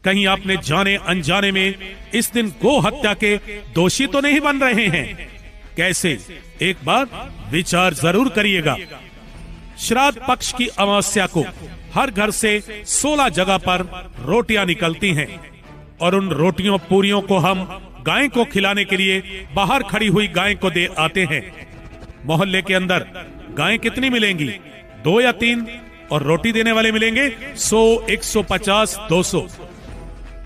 कहीं आपने जाने अनजाने में इस दिन गो हत्या के दोषी तो नहीं बन रहे हैं? कैसे, एक बार विचार जरूर करिएगा। श्राद्ध पक्ष की अमावस्या को हर घर से 16 जगह पर रोटियां निकलती हैं और उन रोटियों पूरियों को हम गाय को खिलाने के लिए बाहर खड़ी हुई गाय को दे आते हैं। मोहल्ले के अंदर गायें कितनी मिलेंगी? 2 या 3, और रोटी देने वाले मिलेंगे 100, 150, 200।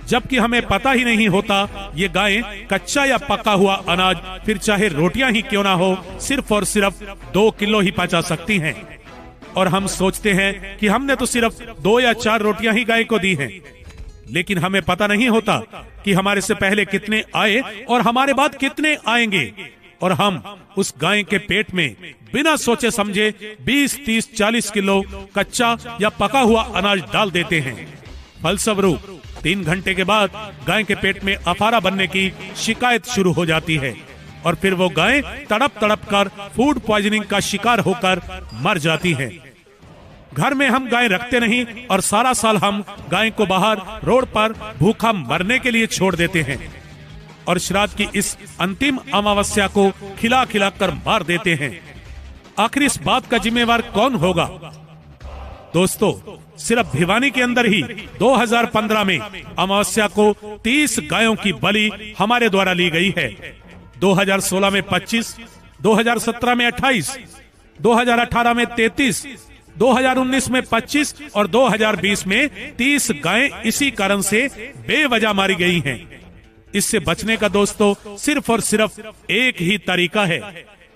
जबकि हमें पता ही नहीं होता ये गायें कच्चा या पका हुआ अनाज, फिर चाहे रोटियां ही क्यों ना हो, सिर्फ और सिर्फ 2 किलो ही पचा सकती हैं। और हम सोचते हैं कि हमने तो सिर्फ 2 या 4 रोटियां ही गाय को दी हैं, लेकिन हमें पता नहीं होता कि हमारे से पहले कितने आए और हमारे बाद कितने आएंगे। और हम उस गाय के पेट में बिना सोचे समझे 20, 30, 40 किलो कच्चा या पका हुआ अनाज डाल देते हैं। फलस्वरूप 3 घंटे के बाद गाय के पेट में अफारा बनने की शिकायत शुरू हो जाती है और फिर वो गाय तड़प तड़प कर फूड पॉइजनिंग का शिकार होकर मर जाती है। घर में हम गाय रखते नहीं और सारा साल हम गाय को बाहर रोड पर भूखा मरने के लिए छोड़ देते हैं और श्राद्ध की इस अंतिम अमावस्या को खिला खिला कर मार देते हैं। आखिर इस बात का जिम्मेवार कौन होगा? दोस्तों, सिर्फ भिवानी के अंदर ही 2015 में अमावस्या को 30 गायों की बलि हमारे द्वारा ली गई है। 2016 में 25, 2017 में 28, 2018 में 33, 2019 में 25 और 2020 में 30 गायें इसी कारण से बेवजह मारी गई हैं। इससे बचने का दोस्तों सिर्फ और सिर्फ एक ही तरीका है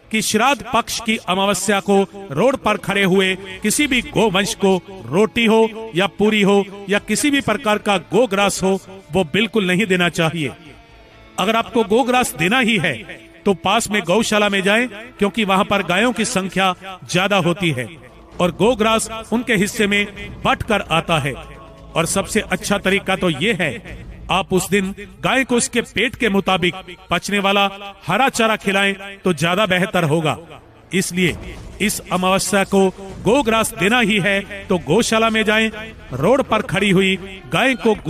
कि श्राद्ध पक्ष की अमावस्या को रोड पर खड़े हुए किसी भी गोवंश को रोटी हो या पूरी हो या किसी भी प्रकार का गोग्रास हो, वो बिल्कुल नहीं देना चाहिए। अगर आपको गोग्रास देना ही है तो पास में गौशाला में जाएं, क्योंकि वहां पर गायों की संख्या ज्यादा होती है और गोग्रास उनके हिस्से में बट कर आता है। और सबसे अच्छा तरीका तो ये है, आप उस दिन गाय को उसके पेट के मुताबिक पचने वाला हरा चारा खिलाएं तो ज्यादा बेहतर होगा। इसलिए इस अमावस्या को गोग्रास देना ही है तो गौशाला में जाएं, रोड पर खड़ी हुई गाय को